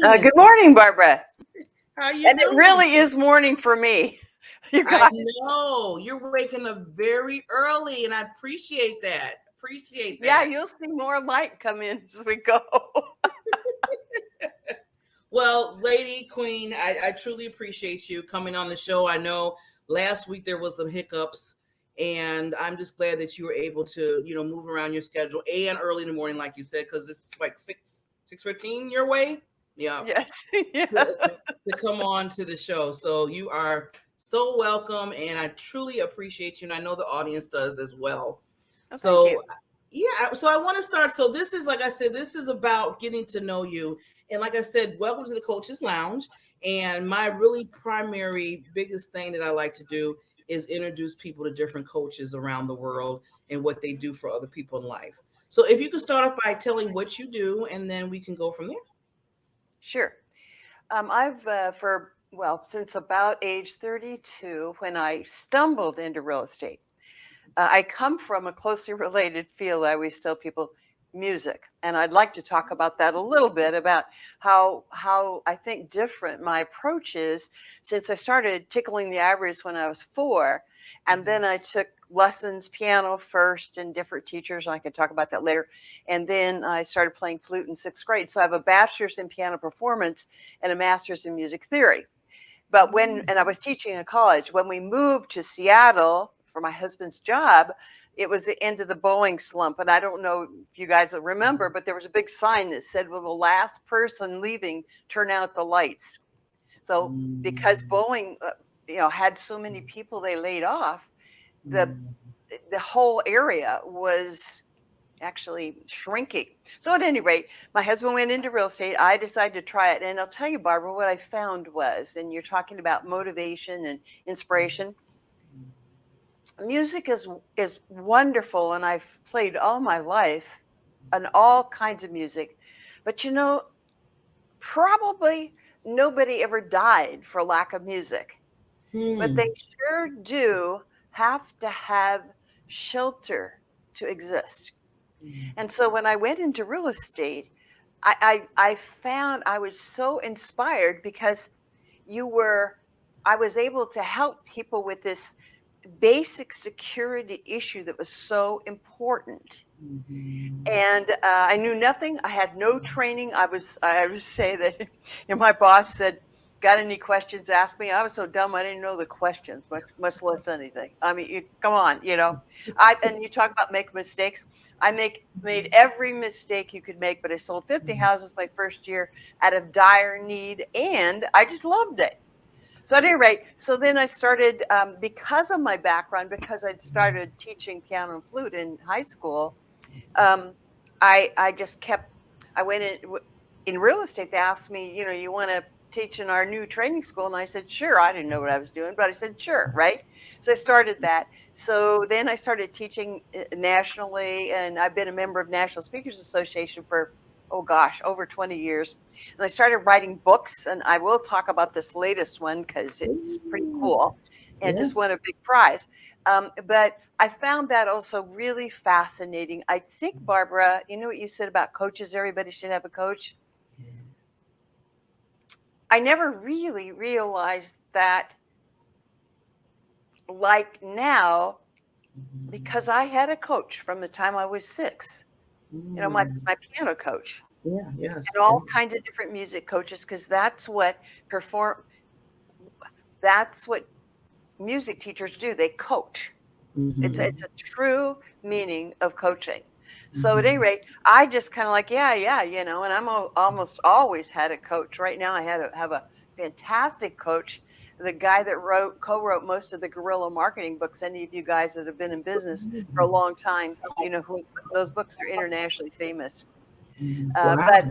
morning. Good morning, Barbara. How you And it doing? really is morning for me. You I guys. know you're waking up very early, and I appreciate that. Appreciate Yeah, that. you'll see more light come in as we go. Well, lady queen, I truly appreciate you coming on the show. I know last week there was some hiccups, and I'm just glad that you were able to, move around your schedule and early in the morning, like you said, because it's like 6:15 your way. Yeah, Yes. Yeah. to come on to the show. So you are so welcome, and I truly appreciate you, and I know the audience does as well. Well, thank you. So yeah, so I want to start. So this is, like I said, this is about getting to know you, and like I said, welcome to the Coaches Lounge. And my really primary, biggest thing that I like to do is introduce people to different coaches around the world and what they do for other people in life. So if you could start off by telling what you do, and then we can go from there. Sure. I've, since about age 32, when I stumbled into real estate. I come from a closely related field. I always tell people music, and I'd like to talk about that a little bit about how I think different my approach is since I started tickling the ivories when I was 4, and then I took lessons piano first and different teachers. And I can talk about that later. And then I started playing flute in 6th grade. So I have a bachelor's in piano performance and a master's in music theory. But and I was teaching in college, when we moved to Seattle for my husband's job, it was the end of the Boeing slump. And I don't know if you guys remember, but there was a big sign that said, "Will the last person leaving turn out the lights?" So because Boeing, had so many people they laid off, the the whole area was actually shrinking. So at any rate, my husband went into real estate. I decided to try it. And I'll tell you, Barbara, what I found was, and you're talking about motivation and inspiration, music is wonderful. And I've played all my life on all kinds of music. But probably nobody ever died for lack of music. But Hmm. they sure do have to have shelter to exist. And so when I went into real estate, I found I was so inspired because you were, I was able to help people with this basic security issue that was so important. And I knew nothing. I had no training. I would say that, my boss said, "Got any questions? Ask me." I was so dumb. I didn't know the questions, much less anything. I mean, come on, and you talk about make mistakes. Made every mistake you could make, but I sold 50 houses my first year out of dire need. And I just loved it. So at any rate, so then I started, because of my background, because I'd started teaching piano and flute in high school. um, I just kept. I went in real estate. They asked me, you want to teach in our new training school, and I said sure. I didn't know what I was doing, but I said sure, right? So I started that. So then I started teaching nationally, and I've been a member of National Speakers Association for, oh gosh, over 20 years. And I started writing books, and I will talk about this latest one because it's pretty Ooh, cool, and just yes. won a big prize. But I found that also really fascinating. I think, Barbara, you know what you said about coaches, everybody should have a coach. I never really realized that, like now, because I had a coach from the time I was 6, Mm. my piano coach, Yeah, and yes. all kinds of different music coaches, because perform, that's what music teachers do. They coach. It's Mm-hmm. a true meaning of coaching. So at any Mm-hmm. rate, I just kind of like, yeah, and almost always had a coach. Right now, I have a fantastic coach, the guy that co-wrote most of the guerrilla marketing books. Any of you guys that have been in business for a long time, you know who those books are internationally famous. But Wow.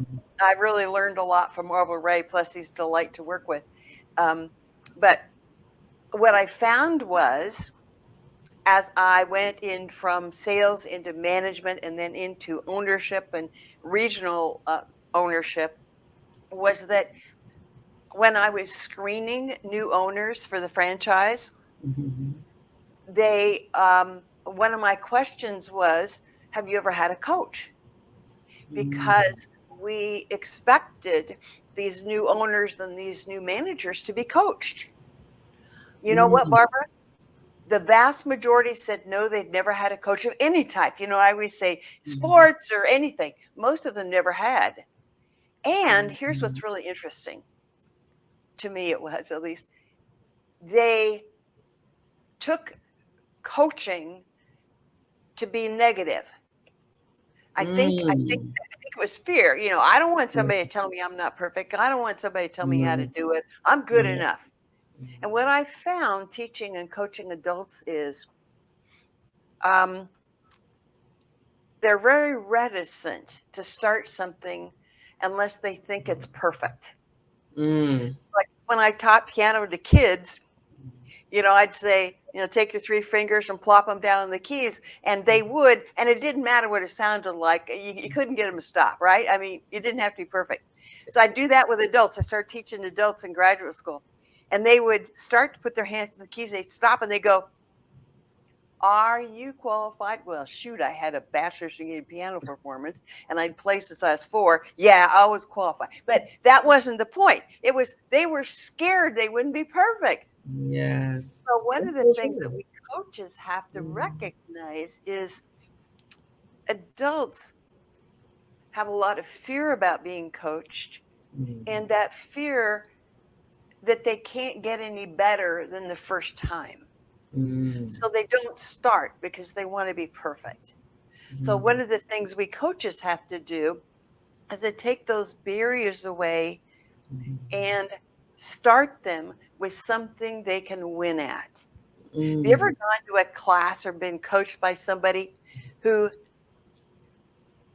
I really learned a lot from Orville Ray. Plus, he's a delight to work with. But what I found was, as I went in from sales into management and then into ownership and regional ownership, was that when I was screening new owners for the franchise, Mm-hmm. one of my questions was, "Have you ever had a coach?" Mm-hmm. Because we expected these new owners and these new managers to be coached. You know what, Mm, Barbara? The vast majority said no, they'd never had a coach of any type. I always say mhm, sports or anything. Most of them never had. And here's mhm, what's really interesting, to me it was at least, they took coaching to be negative. mm, I think it was fear. I don't want yeah, somebody to tell me I'm not perfect. I don't want somebody to tell me how to mm, do it. I'm good yeah, enough. And what I found teaching and coaching adults is um, they're very reticent to start something unless they think it's perfect. mm, Like when I taught piano to kids, I'd say, take your three fingers and plop them down on the keys, and they would, and it didn't matter what it sounded like. You couldn't get them to stop, right? I mean, you didn't have to be perfect. So I do that with adults. I started teaching adults in graduate school, and they would start to put their hands on the keys. They'd stop and they go, "Are you qualified?" Well, shoot, I had a bachelor's degree in piano performance and I'd played since I was 4. Yeah, I was qualified. But that wasn't the point. It was they were scared they wouldn't be perfect. yes, So one that's of the so things that true. we coaches have to Mm, recognize is adults have a lot of fear about being coached, and mm, that fear that they can't get any better than the first time. mm, So they don't start because they want to be perfect. So one mm, of the things we coaches have to do is to take those barriers away mm, and start them with something they can win at. Have you ever mm, gone to a class or been coached by somebody who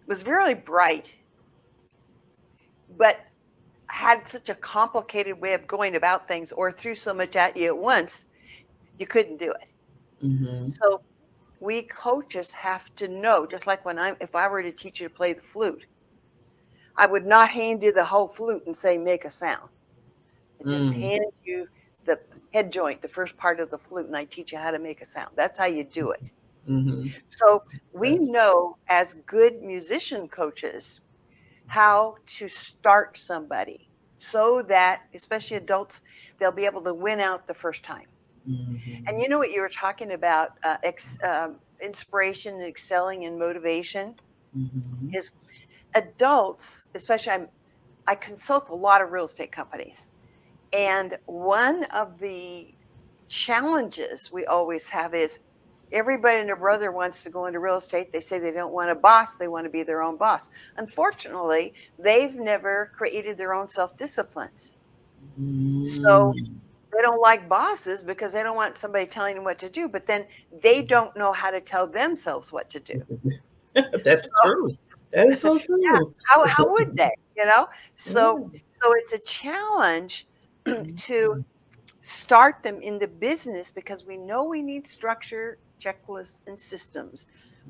was very bright, but had such a complicated way of going about things or threw so much at you at once, you couldn't do it? mhm, So we coaches have to know, just like if I were to teach you to play the flute, I would not hand you the whole flute and say, make a sound. I just mm, hand you the head joint, the first part of the flute, and I teach you how to make a sound. That's how you do it. mhm, So we sense. know as good musician coaches how to start somebody so that, especially adults, they'll be able to win out the first time. And Mhm, you know what you were talking about, inspiration and excelling and motivation mhm, is adults, especially I consult a lot of real estate companies. And one of the challenges we always have is everybody and their brother wants to go into real estate. They say they don't want a boss, they want to be their own boss. Unfortunately, they've never created their own self disciplines. So mm. they don't like bosses because they don't want somebody telling them what to do, but then they don't know how to tell themselves what to do. That's So, true. That is so so yeah, true. how would they? So Yeah. it's a challenge to Mhm, start them in the business because we know we need structure, checklists, and systems.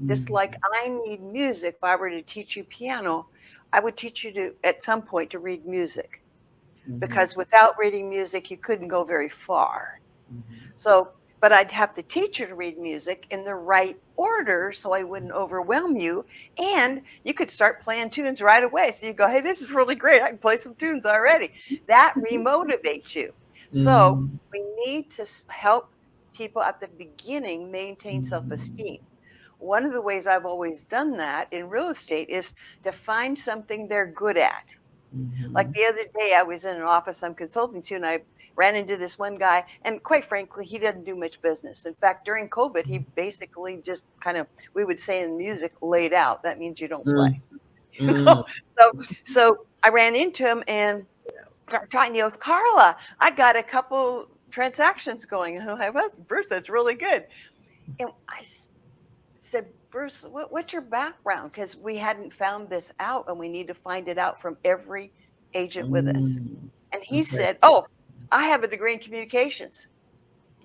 Just like mhm, I need music. If I were to teach you piano, I would teach you to, at some point, to read music mhm, because without reading music, you couldn't go very far. mhm, So, but I'd have to teach you to read music in the right order so I wouldn't overwhelm you. And you could start playing tunes right away. So you go, hey, this is really great. I can play some tunes already. That remotivates you. So mhm, we need to help people at the beginning maintain self mhm, esteem. One of the ways I've always done that in real estate is to find something they're good at. Like mhm, the other day, I was in an office I'm consulting to, and I ran into this one guy. And quite frankly, he doesn't do much business. In fact, during COVID, he basically just kind of, we would say in music, laid out. That means you don't play. mm, You mm. know? So I ran into him and started talking. He goes, Carla, I got a couple transactions going. And I'm like, well, Bruce, that's really good. And said, Bruce, what's your background? Because we hadn't found this out and we need to find it out from every agent with us. Mm. And he Okay. said, oh, I have a degree in communications.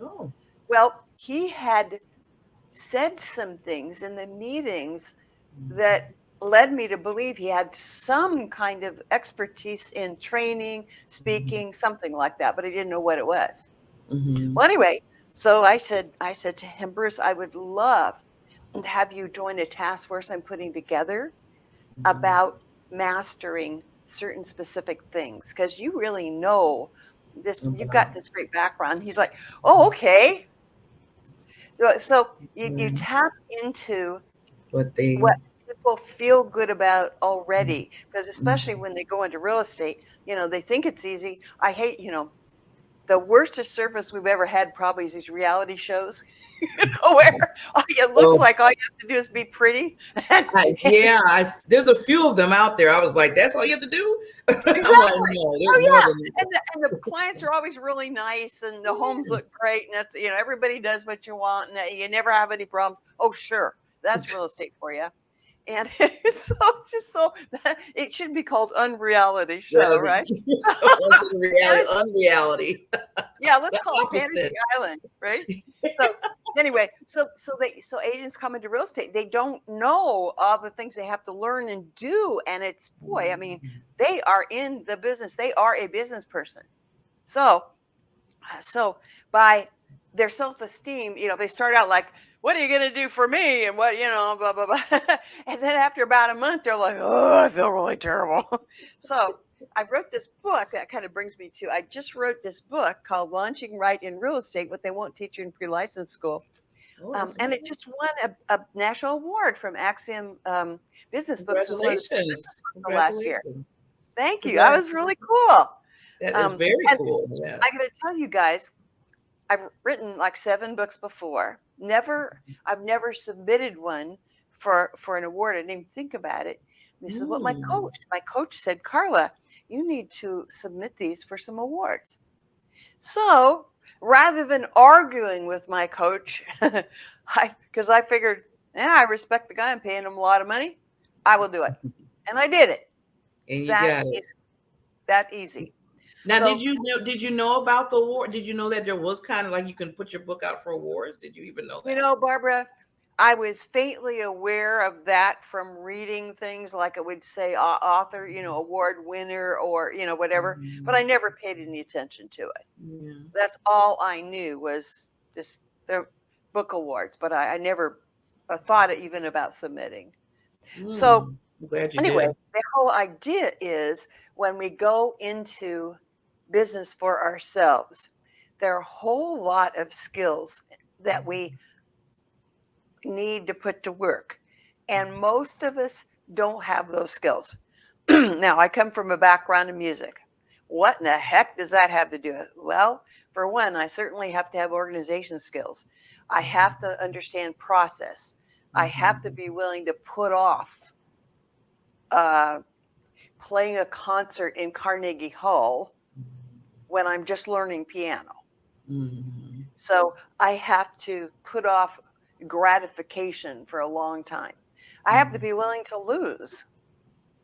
Oh. Well, he had said some things in the meetings that Mhm, led me to believe he had some kind of expertise in training, mhm, speaking, something like that, but I didn't know what it was. mhm, Well, anyway, so I said to him, Bruce, I would love to have you join a task force I'm putting together mhm, about mastering certain specific things because you really know this, you've got About this great background. He's like, oh, okay. So you tap into what they. what people feel good about already, because especially when they go into real estate, they think it's easy. I hate, the worstest service we've ever had probably is these reality shows, where it looks Oh, like all you have to do is be pretty. And yeah, there's a few of them out there. I was like, that's all you have to do. I'm like, exactly. no, there's Oh more yeah. than that. And the clients are always really nice and the homes Yeah. look great and that's, everybody does what you want and you never have any problems. Oh sure. That's real estate for you. And so it's just so it should be called Unreality Show, right? Reality. So much of reality, Fantasy, unreality. yeah, let's The call it Fantasy opposite. Island, right? So anyway, so agents come into real estate, they don't know all the things they have to learn and do. And it's, boy, I mean, they are in the business, they are a business person. So by their self-esteem, they start out like, what are you going to do for me? And what, blah, blah, blah. And then after about a month, they're like, oh, I feel really terrible. So I wrote this book that kind of brings me to, I just wrote this book called Launching Right in Real Estate, What They Won't Teach You in Pre-License School. Oh, that's And it wonderful. just won a national award from Axiom Business Books as one of the best Congratulations. books of last year. Congratulations. Thank you. That was Congratulations. really cool. That is Um, very and cool. I Yes. got to tell you guys, I've written like 7 books before. I've never submitted one for an award. I didn't even think about it. This is what Mm. my coach said, Carla, you need to submit these for some awards. So rather than arguing with my coach, because I figured, yeah, I respect the guy, I'm paying him a lot of money, I will do it. And I did it. And It's you got it. that easy. Now, So did you know about the award? Did you know that there was kind of like you can put your book out for awards? Did you even know that? Barbara, I was faintly aware of that from reading things like it would say author, award winner or, whatever, but I Mhm. never paid any attention to it. Yeah. That's all I knew was the book awards, but I never thought even about submitting. So I'm glad you anyway, did. the whole idea is when we go into business for ourselves, there are a whole lot of skills that we need to put to work. And most of us don't have those skills. Now, I come from a background in music. What in the heck does that have to do with it? Well, for one, I certainly have to have organization skills. I have to understand process. I have to Mhm. be willing to put off uh, playing a concert in Carnegie Hall when I'm just learning piano. Mhm. So I have to put off gratification for a long time. I have to Mhm. be willing to lose.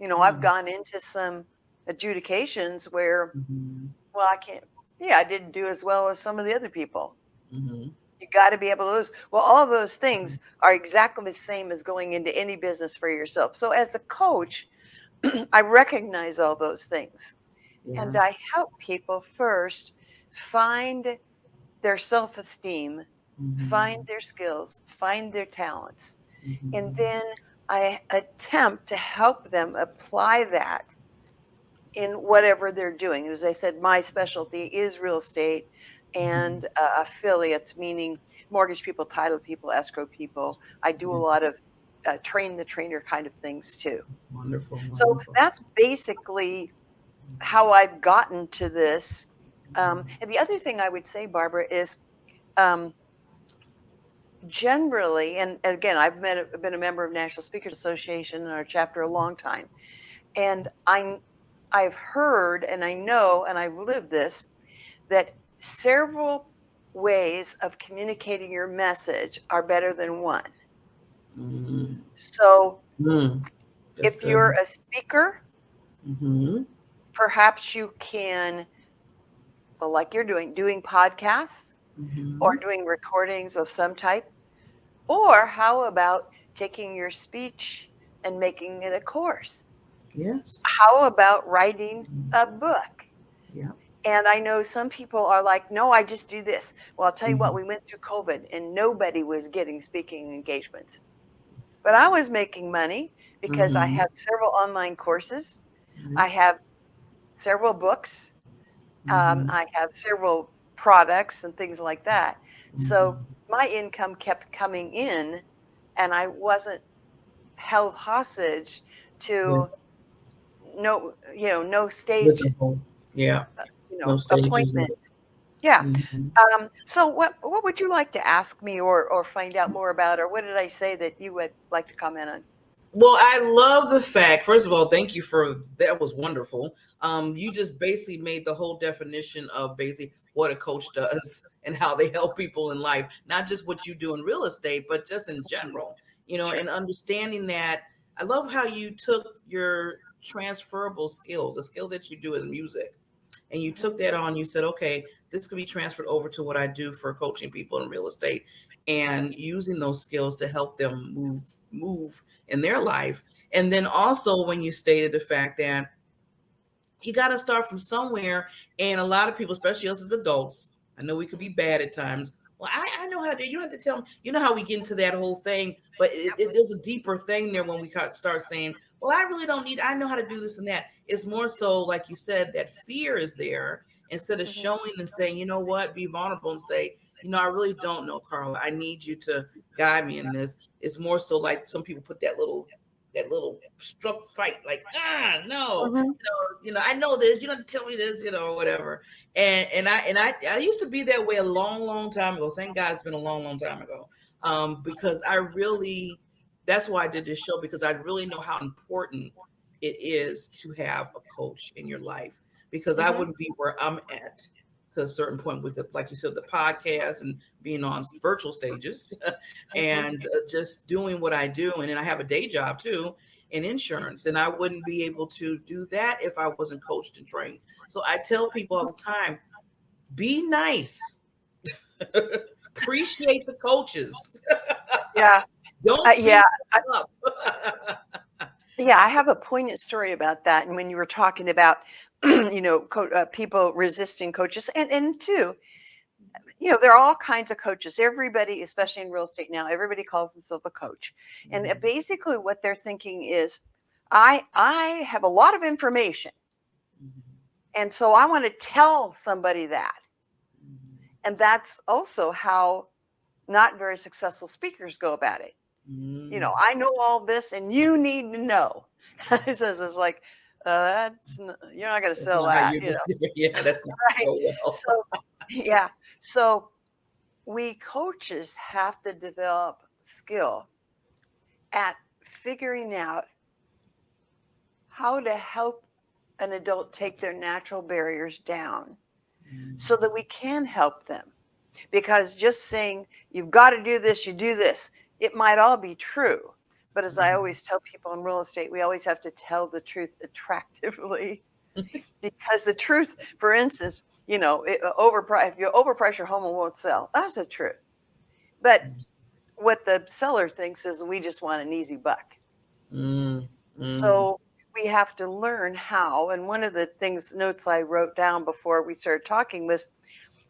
I've Mhm. gone into some adjudications where, Mhm. well, I can't, yeah, I didn't do as well as some of the other people. Mhm. You got to be able to lose. Well, all of those things are exactly the same as going into any business for yourself. So as a coach, I recognize all those things and I Yes. help people first find their self esteem, find Mhm. their skills, find their talents. And Mhm. then I attempt to help them apply that in whatever they're doing. As I said, my specialty is real estate Mhm. and affiliates, meaning mortgage people, title people, escrow people. I do a Yeah. lot of train the trainer kind of things too. Wonderful. So Wonderful. that's basically how I've gotten to this. And the other thing I would say, Barbara, is um, generally, and again, been a member of National Speakers Association and our chapter a long time, and I've heard and I know and I've lived this that several ways of communicating your message are better than one. Mhm. So Mm. That's if you're good. a speaker, Mhm. perhaps you can, well, like you're doing podcasts or Mhm. doing recordings of some type. Or how about taking your speech and making it a course? Yes. How about writing Mhm. a book? Yeah. And I know some people are like, no, I just do this. Well, I'll tell you what, Mhm. we went through COVID and nobody was getting speaking engagements. But I was making money because I Mm-hmm. have several online courses. Mm-hmm. I have several books. Mm-hmm. I have several products and things like that. So Mm-hmm. my income kept coming in, and I wasn't held hostage to With no with stage, the whole, yeah, no stages. appointments. Yeah. Mm-hmm. So what would you like to ask me or find out more about, or what did I say that you would like to comment on? Well, I love the fact, first of all, thank you for that was wonderful. You just basically made the whole definition of basically what a coach does and how they help people in life, not just what you do in real estate, but just in general, Sure. and understanding that. I love how you took your transferable skills, the skills that you do as music, and you Hmm. took that on. You said, okay, this could be transferred over to what I do for coaching people in real estate, and using those skills to help them move in their life. And then also when you stated the fact that you got to start from somewhere. And a lot of people, especially us as adults, I know we could be bad at times. Well, I know how to do. You don't have to tell me. You know how we get into that whole thing, but there's a deeper thing there when we start saying, "Well, I really don't need. I know how to do this and that." It's more so, like you said, that fear is there instead of Hmm. showing and saying, "You know what? Be vulnerable and say, I really don't know, Carla. I need you to guide me in this." It's more so like some people put that little struck fight, like, no, Hmm. I know this, you don't tell me this, or whatever. And I used to be that way a long, long time ago. Thank God it's been a long, long time ago. Because I really, that's why I did this show, because I really know how important it is to have a coach in your life, because I Hmm. wouldn't be where I'm at to a certain point with it, like you said, the podcast and being on virtual stages Hmm. and just doing what I do. And then I have a day job too in insurance, and I wouldn't be able to do that if I wasn't coached and trained. So I tell people all the time, be nice. Appreciate the coaches. Yeah. Don't Yeah. beat them up. Yeah, I So, have a poignant story about that. And when you were talking about, people resisting coaches, and too, there are all kinds of coaches. Everybody, especially in real estate now, everybody calls themselves a coach. And mhm, basically, what they're thinking is, I have a lot of information, mhm, and so I want to tell somebody that. mhm, And that's also how not very successful speakers go about it. mhm. I know all this, and you need to know. It says it's like, you're not going to That's sell not how that, you do it. Yeah, that's not right? go well. So, yeah. So we coaches have to develop skill at figuring out how to help an adult take their natural barriers down so Mhm, that we can help them. Because just saying, you've got to do this, you do this, it might all be true. But as I mhm. always tell people in real estate, we always have to tell the truth attractively. Because the truth, for instance, if you overprice your home, it won't sell. That's the truth. But what the seller thinks is we just want an easy buck. Mm, mm, So we have to learn how. And one of the things, notes I wrote down before we started talking was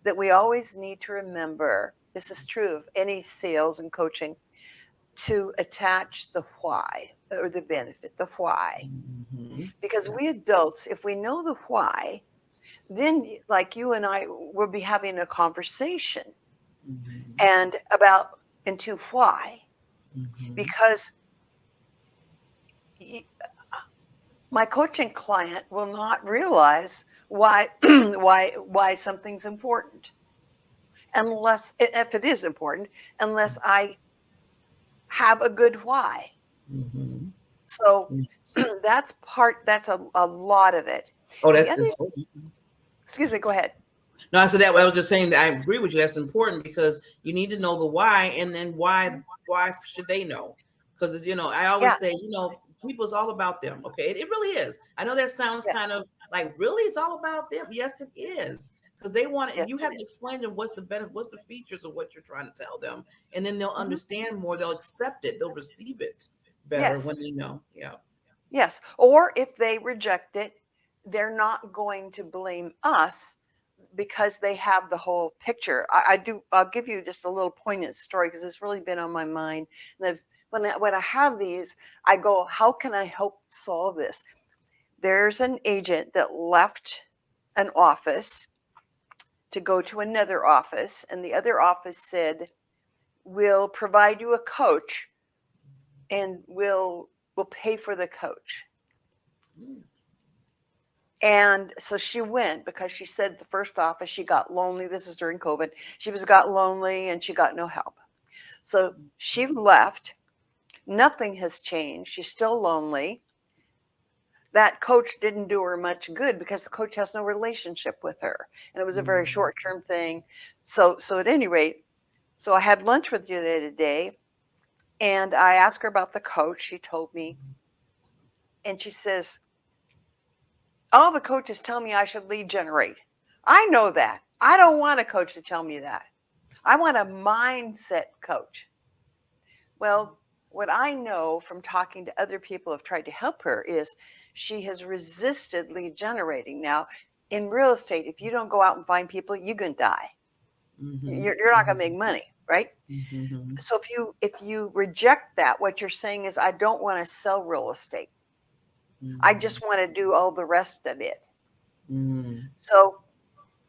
that we always need to remember, this is true of any sales and coaching, to attach the why or the benefit, the why. mhm. Because Yeah. we adults, if we know the why, then like you and I will be having a conversation Mhm, and about into why. mhm, Because my coaching client will not realize why why something's important unless, if it is important, unless I have a good why. mhm. So Yes. that's a lot of it. Oh, The that's other, important. excuse me, go ahead. No, I said that. I was just saying that I agree with you. That's important because you need to know the why, and then why should they know? Because I Yeah, always say, people's all about them. Okay, it really is. I know that sounds kind yes, of like, really, it's all about them. Yes, it is, because they want it. yes, You it have to is. explain to them what's the benefit, what's the features of what you're trying to tell them, and then they'll Mhm. understand more. They'll accept it. They'll receive it better Yes, when they know. Yeah. yes. Or if they reject it, they're not going to blame us. because they have the whole picture. I do. I'll give you just a little poignant story because it's really been on my mind. And when I have these, I go, how can I help solve this? There's an agent that left an office to go to another office, and the other office said, "We'll provide you a coach, and we'll pay for the coach." And so she went because she said the first office she got lonely. This is during COVID. She was got lonely and she got no help. So she left. Nothing has changed. She's still lonely. That coach didn't do her much good because the coach has no relationship with her. And it was a very short-term thing. So at any rate, so I had lunch with you the other day and I asked her about the coach. She told me, and she says, all the coaches tell me I should lead generate. I know that. I don't want a coach to tell me that. I want a mindset coach. Well, what I know from talking to other people who have tried to help her is she has resisted lead generating. Now, in real estate, if you don't go out and find people, you're going to die. You're not going to make money, right? So if you reject that, what you're saying is, I don't want to sell real estate. I just want to do all the rest of it. So,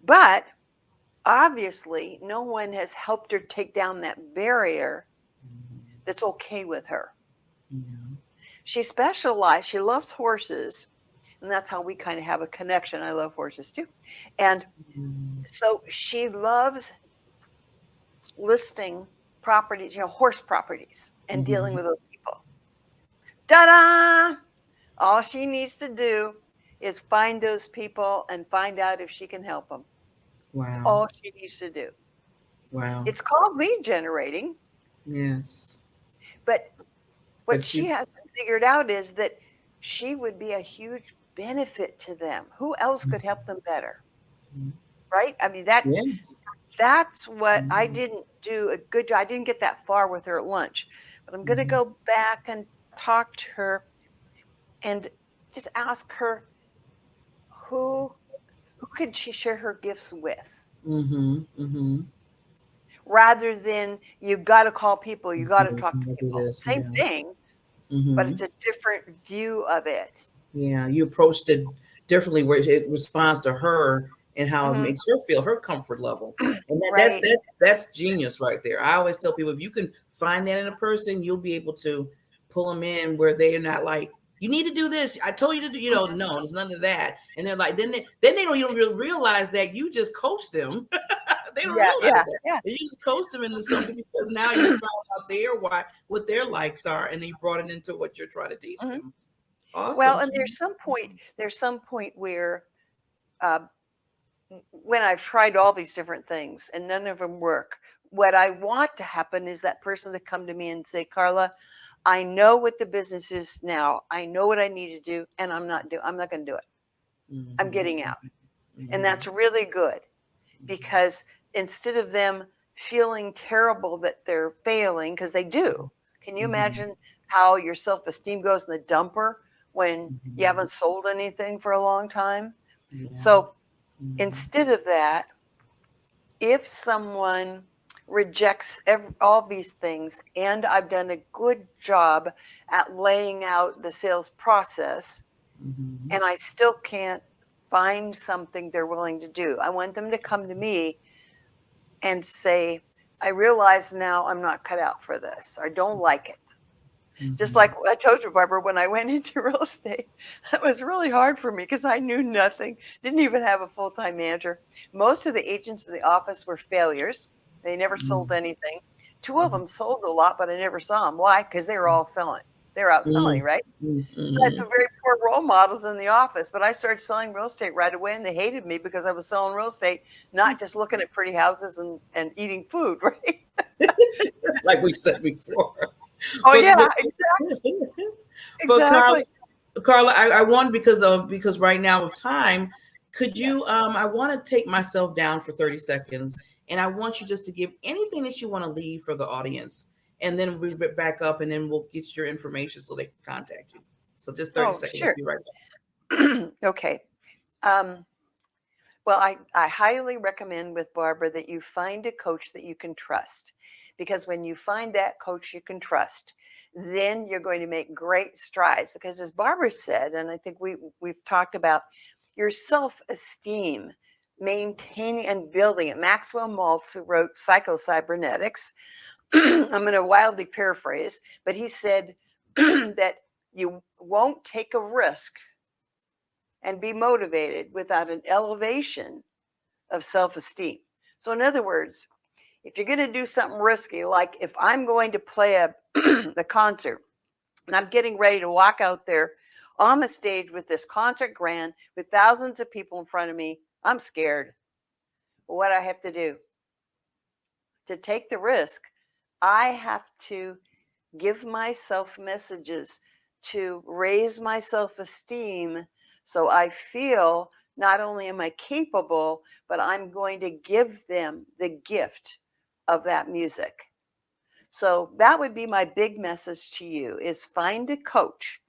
but obviously, no one has helped her take down that barrier that's okay with her. She specialized, she loves horses, and that's how we kind of have a connection. I love horses too. And so she loves listing properties, horse properties, and dealing with those people. Ta-da! All she needs to do is find those people and find out if she can help them. That's all she needs to do. Wow. It's called lead generating. Yes. But what But she you, hasn't figured out is that she would be a huge benefit to them. Who else could help them better? Right? I mean, yes. that's what I didn't do a good job. I didn't get that far with her at lunch. But I'm going to go back and talk to her and just ask her who could she share her gifts with? Rather than you got to call people, you got to talk to Do people. this. Same Yeah. thing, but it's a different view of it. Yeah. You approached it differently, where it responds to her and how it Mhm. makes her feel, her comfort level, and that's Right. that's genius right there. I always tell people, if you can find that in a person, you'll be able to pull them in where they are not like, you need to do this. I told you to do. No, there's none of that. And they're like, then they don't even really realize that you just coach them. They don't Yeah, realize yeah, that. yeah. You just coach them into something because now you found out what their likes are, and then you brought it into what you're trying to teach Mhm. them. Well, Awesome. and there's some point where uh, when I've tried all these different things and none of them work, what I want to happen is that person to come to me and say, Carla, I know what the business is now. I know what I need to do, and I'm not going to do it. I'm getting out. And that's really good because instead of them feeling terrible that they're failing, because they do. Can you imagine how your self-esteem goes in the dumper when you haven't sold anything for a long time? Yeah. So instead of that, if someone rejects all these things, and I've done a good job at laying out the sales process, and I still can't find something they're willing to do, I want them to come to me and say, I realize now I'm not cut out for this. I don't like it. Just like I told you, Barbara, when I went into real estate, that was really hard for me because I knew nothing, didn't even have a full-time manager. Most of the agents in the office were failures. They never sold anything. Two of them sold a lot, but I never saw them. Why? Because they were all selling. They're out selling, right? So I had some very poor role models in the office, but I started selling real estate right away, and they hated me because I was selling real estate, not just looking at pretty houses and eating food, right? Like we said before. Oh but yeah, but, but exactly. Carla, I want, because right now of time, could you, Yes. I want to take myself down for 30 seconds, and I want you just to give anything that you want to leave for the audience, and then we'll be back up, and then we'll get your information so they can contact you. So just 30 Oh, seconds. I'll sure. be right Okay. Um, Well, I highly recommend with Barbara that you find a coach that you can trust. Because when you find that coach you can trust, then you're going to make great strides. Because as Barbara said, and I think we've talked about your self-esteem, maintaining and building it. Maxwell Maltz, who wrote Psycho-Cybernetics, I'm going to wildly paraphrase, but he said that you won't take a risk and be motivated without an elevation of self esteem. So, in other words, if you're going to do something risky, like if I'm going to play the concert and I'm getting ready to walk out there on the stage with this concert grand with thousands of people in front of me, I'm scared. What I have to do to take the risk, I have to give myself messages to raise my self esteem so I feel not only am I capable, but I'm going to give them the gift of that music. So that would be my big message to you is find a coach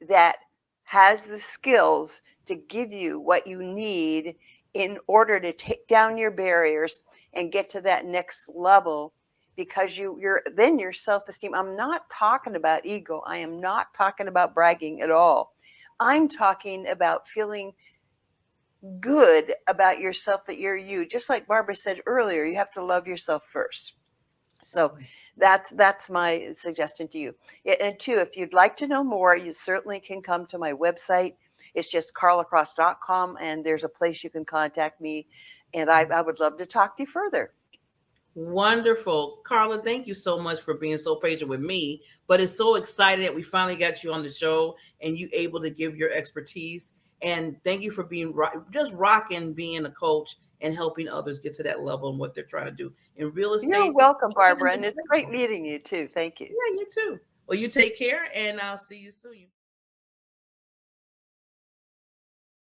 that has the skills to give you what you need in order to take down your barriers and get to that next level because you're then your self-esteem. I'm not talking about ego. I am not talking about bragging at all. I'm talking about feeling good about yourself, that you're you. Just like Barbara said earlier, you have to love yourself first. So that's my suggestion to you. And two, if you'd like to know more, you certainly can come to my website. It's just carlacross.com, and there's a place you can contact me, and I would love to talk to you further. Wonderful. Carla, thank you so much for being so patient with me. But it's so exciting that we finally got you on the show and you able to give your expertise. And thank you for being just rocking being a coach and helping others get to that level and what they're trying to do in real You're estate. welcome, Barbara, and it's great meeting you too. Thank you. Yeah, you too. Well, you take care and I'll see you soon.